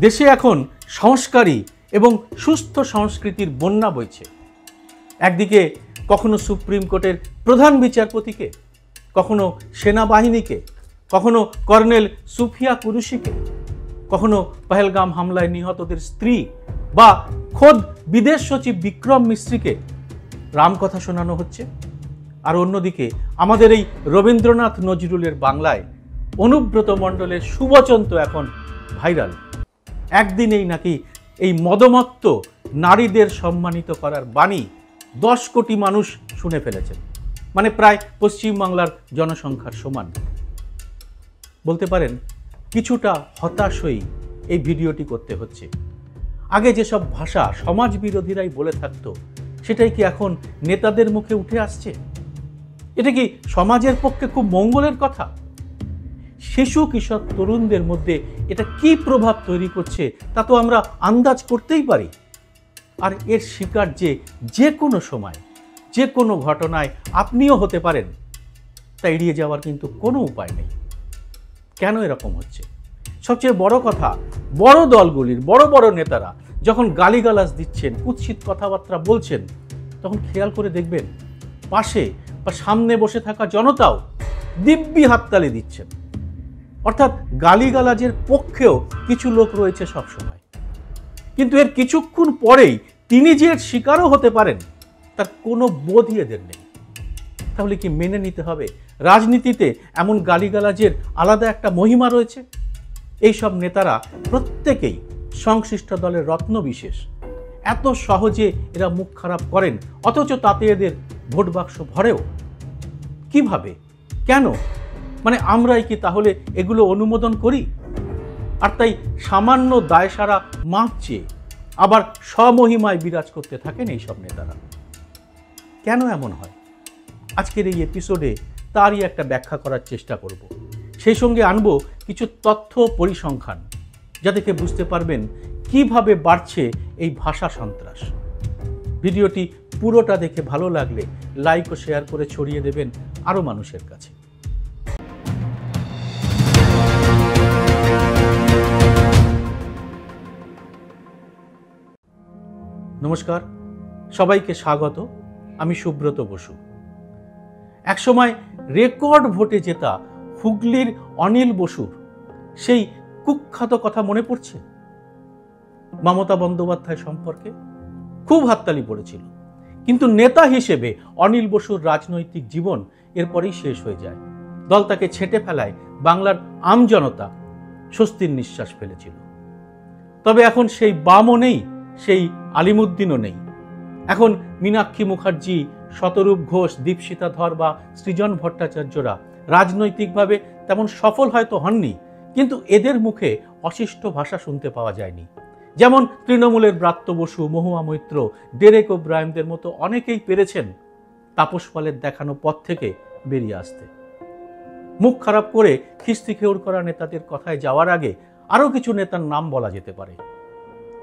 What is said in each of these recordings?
দেশে এখন সংস্কারী এবং সুস্থ সংস্কৃতির বন্যা বইছে। একদিকে কখনো সুপ্রিম কোর্টের প্রধান বিচারপতিকে, কখনো সেনাবাহিনীকে, কখনো কর্নেল সুফিয়া কুরুশিকে, কখনো পহেলগাম হামলায় নিহতদের স্ত্রী বা খোদ বিদেশ সচিব বিক্রম মিস্ত্রিকে রামকথা শোনানো হচ্ছে। আর অন্যদিকে আমাদের এই রবীন্দ্রনাথ নজরুলের বাংলায় অনুব্রত মণ্ডলের সুবচন তো এখন ভাইরাল। একদিনেই নাকি এই মদমত্ত নারীদের সম্মানিত করার বাণী 10 কোটি মানুষ শুনে ফেলেছেন, মানে প্রায় পশ্চিমবাংলার জনসংখ্যার সমান। বলতে পারেন কিছুটা হতাশ হয়েই এই ভিডিওটি করতে হচ্ছে। আগে যেসব ভাষা সমাজ বিরোধীরাই বলে থাকতো, সেটাই কি এখন নেতাদের মুখে উঠে আসছে? এটা কি সমাজের পক্ষে খুব মঙ্গলের কথা? শিশু কিশোর তরুণদের মধ্যে এটা কি প্রভাব তৈরি করছে তা তো আমরা আন্দাজ করতেই পারি। আর এর শিকার যে কোনো সময় যে কোনো ঘটনায় আপনিও হতে পারেন, তা এড়িয়ে যাওয়ার কিন্তু কোনো উপায় নেই। কেন এরকম হচ্ছে? সবচেয়ে বড় কথা, বড় দলগুলির বড় বড় নেতারা যখন গালিগালাজ দিচ্ছেন, কুৎসিত কথাবার্তা বলছেন, তখন খেয়াল করে দেখবেন পাশে বা সামনে বসে থাকা জনতাও দিব্যি হাততালি দিচ্ছেন। অর্থাৎ গালিগালাজের পক্ষেও কিছু লোক রয়েছে সবসময়। কিন্তু এর কিছুক্ষণ পরেই তিনি যে এর শিকারও হতে পারেন তার কোনো বোধই এদের নেই। তাহলে কি মেনে নিতে হবে রাজনীতিতে এমন গালিগালাজের আলাদা একটা মহিমা রয়েছে? এইসব নেতারা প্রত্যেকেই সংশ্লিষ্ট দলের রত্ন বিশেষ। এত সহজে এরা মুখ খারাপ করেন, অথচ তাতে এদের ভোট বাক্স ভরেও। কিভাবে? কেন? মানে আমরাই কি তাহলে এগুলো অনুমোদন করি? আর তাই সামান্য দায়সারা মাপ চেয়ে আবার স্বমহিমায় বিরাজ করতে থাকেন এইসব নেতারা। কেন এমন হয়? আজকের এই এপিসোডে তারই একটা ব্যাখ্যা করার চেষ্টা করব। সেই সঙ্গে আনব কিছু তথ্য পরিসংখ্যান, যা দেখে বুঝতে পারবেন কিভাবে বাড়ছে এই ভাষা সন্ত্রাস। ভিডিওটি পুরোটা দেখে ভালো লাগলে লাইক ও শেয়ার করে ছড়িয়ে দেবেন আরও মানুষের কাছে। নমস্কার, সবাইকে স্বাগত। আমি সুব্রত বসু। একসময় রেকর্ড ভোটে জেতা হুগলির অনিল বসুর সেই কুখ্যাত কথা মনে পড়ছে? মমতা বন্দ্যোপাধ্যায় সম্পর্কে খুব হাততালি পড়েছিল, কিন্তু নেতা হিসেবে অনিল বসুর রাজনৈতিক জীবন এরপরেই শেষ হয়ে যায়। দল তাকে ছেঁটে ফেলায় বাংলার আমজনতা স্বস্তির নিঃশ্বাস ফেলেছিল। তবে এখন সেই বামও নেই, সেই আলিমুদ্দিনও নেই। এখন মীনাক্ষী মুখার্জি, শতরূপ ঘোষ, দীপশিতা ধর বা সৃজন ভট্টাচার্যরা রাজনৈতিকভাবে তেমন সফল হয়তো হননি, কিন্তু এদের মুখে অশিষ্ট ভাষা শুনতে পাওয়া যায়নি। যেমন তৃণমূলের ব্রাত্য বসু, মহুয়া মৈত্র, ডেরেক ওব্রায়েনদের মতো অনেকেই পেরেছেন তাপস পালের দেখানো পথ থেকে বেরিয়ে আসতে। মুখ খারাপ করে খিস্তি খেউর করা নেতাদের কথায় যাওয়ার আগে আরও কিছু নেতার নাম বলা যেতে পারে।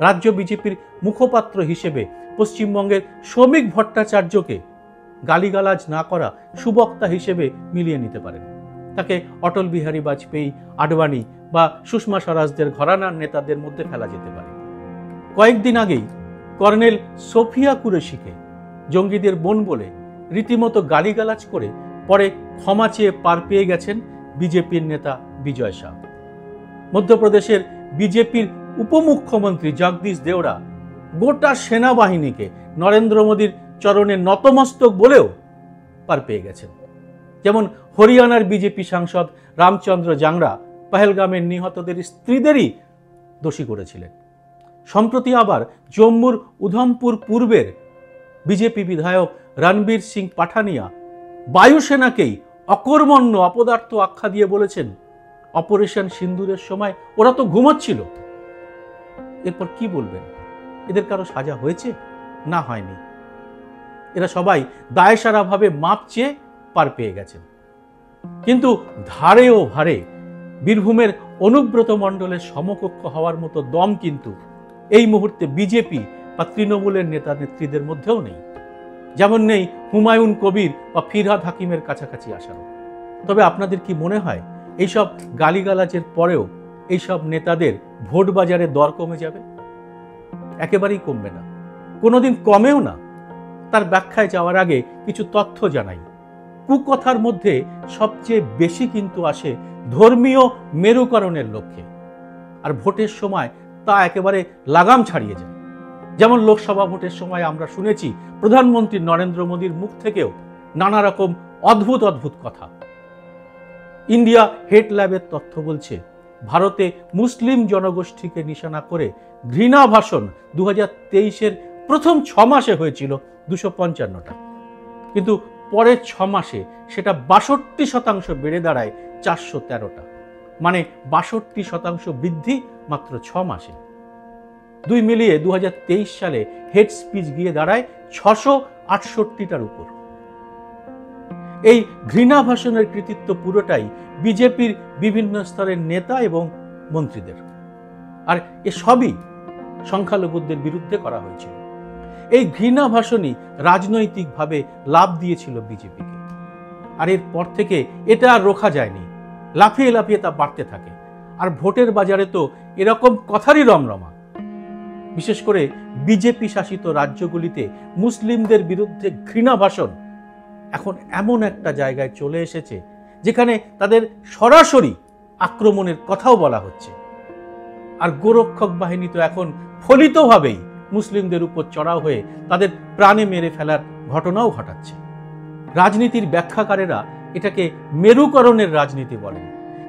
রাজ্য বিজেপির মুখপাত্র হিসেবে পশ্চিমবঙ্গের শ্রমিক ভট্টাচার্যকে গালিগালাজ না করা সুবক্তা হিসেবে মিলিয়ে নিতে পারেন। তাকে অটল বিহারী বাজপেয়ী, আডবাণী বা সুষমা স্বরাজদের ঘরানার নেতাদের মধ্যে ফেলা যেতে পারে। কয়েকদিন আগেই কর্নেল সোফিয়া কুরেশিকে জঙ্গিদের বোন বলে রীতিমতো গালিগালাজ করে পরে ক্ষমা চেয়ে পার পেয়ে গেছেন বিজেপির নেতা বিজয় শাহ। মধ্যপ্রদেশের বিজেপির উপমুখ্যমন্ত্রী জগদীশ দেওরা গোটা সেনাবাহিনীকে নরেন্দ্র মোদীর চরণে নতমস্তক বলেও পার পেয়ে গেছেন। যেমন হরিয়ানার বিজেপি সাংসদ রামচন্দ্র জাংরা পহেলগামের নিহতদের স্ত্রীদেরই দোষী করেছিলেন। সম্প্রতি আবার জম্মুর উধমপুর পূর্বের বিজেপি বিধায়ক রণবীর সিং পাঠানিয়া বায়ুসেনাকেই অকর্মণ্য অপদার্থ আখ্যা দিয়ে বলেছেন, অপারেশন সিন্দুরের সময় ওরা তো ঘুমাচ্ছিল। এরপর কি বলবেন? এদের কারো সাজা হয়েছে? না, হয়নি। এরা সবাই দায়সারাভাবে মাপ চেয়ে পার পেয়ে গেছেন। কিন্তু ধারে ও ভারে বীরভূমের অনুব্রত মণ্ডলের সমকক্ষ হওয়ার মতো দম কিন্তু এই মুহূর্তে বিজেপি বা তৃণমূলের নেতা নেত্রীদের মধ্যেও নেই। যেমন নেই হুমায়ুন কবির বা ফিরহাদ হাকিমের কাছাকাছি আসারও। তবে আপনাদের কি মনে হয় এইসব গালিগালাজের পরেও এইসব নেতাদের ভোট বাজারে দর কমে যাবে? একেবারেই কমবে না, কোনোদিন কমেও না। তার ব্যাখ্যায় যাওয়ার আগে কিছু তথ্য জানাই। কুকথার মধ্যে সবচেয়ে বেশি কিন্তু আসে ধর্মীয় মেরুকরণের লক্ষ্যে, আর ভোটের সময় তা একেবারে লাগাম ছাড়িয়ে যায়। যেমন লোকসভা ভোটের সময় আমরা শুনেছি প্রধানমন্ত্রী নরেন্দ্র মোদীর মুখ থেকেও নানা রকম অদ্ভুত অদ্ভুত কথা। ইন্ডিয়া হেট ল্যাবের তথ্য বলছে ভারতে মুসলিম জনগোষ্ঠীকে নিশানা করে ঘৃণা ভাষণ 2023-এর প্রথম 6 মাসে হয়েছিল 255টা, কিন্তু পরের 6 মাসে সেটা 62% বেড়ে দাঁড়ায় 413টা, মানে 62% বৃদ্ধি মাত্র 6 মাসে। দুই মিলিয়ে 2023 সালে হেড স্পিচ গিয়ে দাঁড়ায় 668টার উপর। এই ঘৃণা ভাষণের কৃতিত্ব পুরোটাই বিজেপির বিভিন্ন স্তরের নেতা এবং মন্ত্রীদের, আর এসবই সংখ্যালঘুদের বিরুদ্ধে করা হয়েছিল। এই ঘৃণা ভাষণই রাজনৈতিকভাবে লাভ দিয়েছিল বিজেপিকে, আর এরপর থেকে এটা আর রোখা যায়নি, লাফিয়ে লাফিয়ে তা বাড়তে থাকে। আর ভোটের বাজারে তো এরকম কথারই রমরমা। বিশেষ করে বিজেপি শাসিত রাজ্যগুলিতে মুসলিমদের বিরুদ্ধে ঘৃণা ভাষণ এখন এমন একটা জায়গায় চলে এসেছে যেখানে তাদের সরাসরি আক্রমণের কথাও বলা হচ্ছে। আর গোরক্ষক বাহিনী তো এখন ফলিতভাবেই মুসলিমদের উপর চড়াও হয়ে তাদের প্রাণে মেরে ফেলার ঘটনাও ঘটাচ্ছে। রাজনীতির ব্যাখ্যাকারেরা এটাকে মেরুকরণের রাজনীতি বলেন,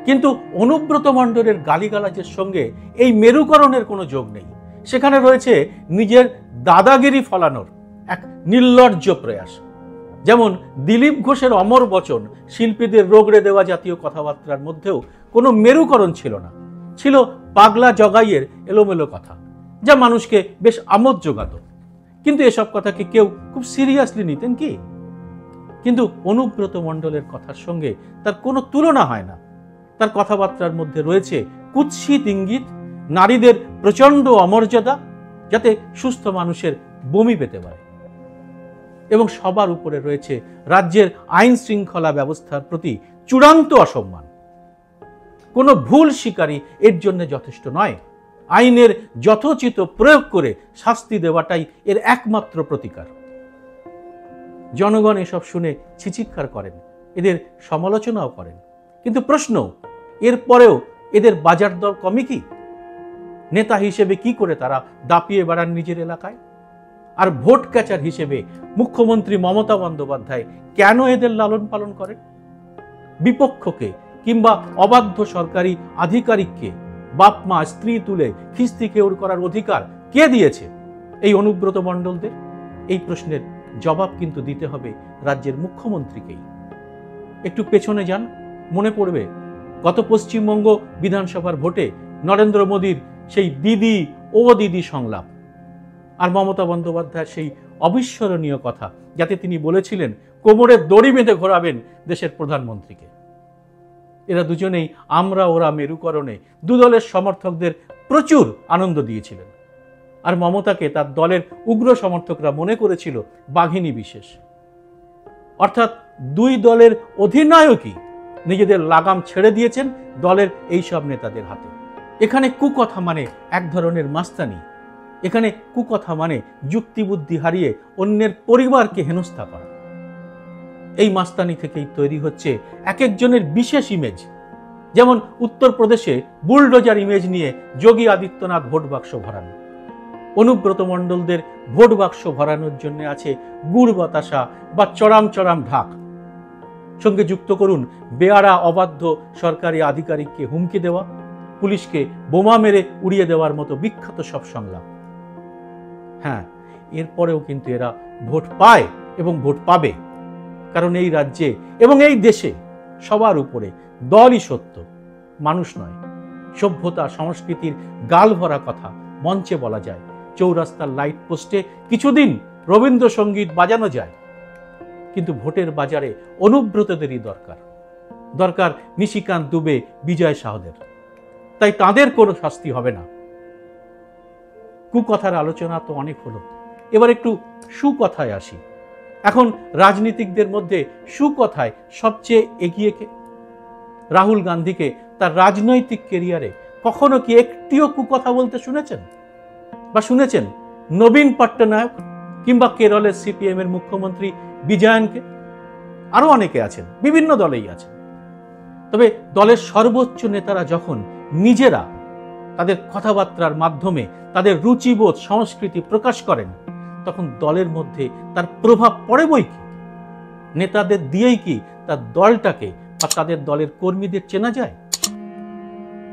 কিন্তু অনুব্রত মণ্ডলের গালিগালাজের সঙ্গে এই মেরুকরণের কোনো যোগ নেই। সেখানে রয়েছে নিজের দাদাগিরি ফলানোর এক নির্লজ্জ প্রয়াস। যেমন দিলীপ ঘোষের অমর বচন, শিল্পীদের রোগড়ে দেওয়া জাতীয় কথাবার্তার মধ্যেও কোনো মেরুকরণ ছিল না, ছিল পাগলা জগাইয়ের এলোমেলো কথা, যা মানুষকে বেশ আমোদ জোগাত। কিন্তু এসব কথাকে কেউ খুব সিরিয়াসলি নিতেন কি? কিন্তু অনুব্রত মণ্ডলের কথার সঙ্গে তার কোনো তুলনা হয় না। তার কথাবার্তার মধ্যে রয়েছে কুৎসিত ইঙ্গিত, নারীদের প্রচণ্ড অমর্যাদা, যাতে সুস্থ মানুষের বমি পেতে পারে, এবং সবার উপরে রয়েছে রাজ্যের আইন শৃঙ্খলা ব্যবস্থার প্রতি চূড়ান্ত অসম্মান। কোনো ভুল স্বীকারই এর জন্য যথেষ্ট নয়। আইনের যথোচিত প্রয়োগ করে শাস্তি দেওয়াটাই এর একমাত্র প্রতিকার। জনগণ এসব শুনে ছিচিৎকার করেন, এদের সমালোচনাও করেন, কিন্তু প্রশ্ন, এরপরেও এদের বাজার দর কমে কি? নেতা হিসেবে কি করে তারা দাপিয়ে বেড়ান নিজের এলাকায়? আর ভোট ক্যাচার হিসেবে মুখ্যমন্ত্রী মমতা বন্দ্যোপাধ্যায় কেন এদের লালন পালন করেন? বিপক্ষকে কিংবা অবাধ্য সরকারি আধিকারিককে বাপ মা স্ত্রী তুলে খিস্তি খেউর করার অধিকার কে দিয়েছে এই অনুব্রত মণ্ডলদের? এই প্রশ্নের জবাব কিন্তু দিতে হবে রাজ্যের মুখ্যমন্ত্রীকেই। একটু পেছনে যান, মনে পড়বে গত পশ্চিমবঙ্গ বিধানসভার ভোটে নরেন্দ্র মোদীর সেই দিদি ও দিদি সংলাপ, আর মমতা বন্দ্যোপাধ্যায়ের সেই অবিস্মরণীয় কথা, যাতে তিনি বলেছিলেন কোমরে দড়ি বেঁধে ঘোরাবেন দেশের প্রধানমন্ত্রীকে। এরা দুজনেই আমরা ওরা মেরুকরণে দুদলের সমর্থকদের প্রচুর আনন্দ দিয়েছিলেন, আর মমতাকে তার দলের উগ্র সমর্থকরা মনে করেছিল বাঘিনী বিশেষ। অর্থাৎ দুই দলের অধিনায়কই নিজেদের লাগাম ছেড়ে দিয়েছেন দলের এই সব নেতাদের হাতে। এখানে কুকথা মানে এক ধরনের মাস্তানি, এখানে কুকথা মানে যুক্তিবুদ্ধি হারিয়ে অন্যের পরিবারকে হেনস্থা করা। এই মাস্তানি থেকেই তৈরি হচ্ছে এক একজনের বিশেষ ইমেজ। যেমন উত্তরপ্রদেশে বুলডোজার ইমেজ নিয়ে যোগী আদিত্যনাথ ভোট বাক্স ভরান, অনুব্রত মণ্ডলদের ভোট বাক্স ভরানোর জন্য আছে গুড় বাতাসা বা চড়াম চড়াম ঢাক। সঙ্গে যুক্ত করুন বেয়ারা অবাধ্য সরকারি আধিকারিককে হুমকি দেওয়া, পুলিশকে বোমা মেরে উড়িয়ে দেওয়ার মতো বিখ্যাত সব সংলাপ। হ্যাঁ, এরপরেও কিন্তু এরা ভোট পায় এবং ভোট পাবে, কারণ এই রাজ্যে এবং এই দেশে সবার উপরে দলই সত্য, মানুষ নয়। সভ্যতা সংস্কৃতির গাল ভরা কথা মঞ্চে বলা যায়, চৌরাস্তার লাইট পোস্টে কিছুদিন রবীন্দ্রসঙ্গীত বাজানো যায়, কিন্তু ভোটের বাজারে অনুব্রতদেরই দরকার, দরকার নিশিকান্ত দুবে, বিজয় সাহদের। তাই তাদের কোনো শাস্তি হবে না। কুকথার আলোচনা তো অনেক হলো, এবার একটু সুকথায় আসি। এখন রাজনীতিকদের মধ্যে সুকথায় সবচেয়ে এগিয়ে কে? রাহুল গান্ধীকে তার রাজনৈতিক কেরিয়ারে কখনো কি একটিও কুকথা বলতে শুনেছেন? বা শুনেছেন নবীন পট্টনায়ক কিংবা কেরলের সিপিএম এর মুখ্যমন্ত্রী বিজয়নকে? আরো অনেকে আছেন, বিভিন্ন দলেই আছেন। তবে দলের সর্বোচ্চ নেতারা যখন নিজেরা তাদের কথাবার্তার মাধ্যমে তাদের রুচিবোধ সংস্কৃতি প্রকাশ করেন, তখন দলের মধ্যে তার প্রভাব পড়ে বই কি? নেতাদের দিয়েই কি তার দলটাকে বা তাদের দলের কর্মীদের চেনা যায়?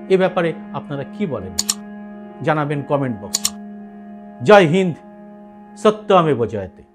এ ব্যাপারে আপনারা কি বলেন জানাবেন কমেন্ট বক্সে। জয় হিন্দ, সত্যমেব জয়তে।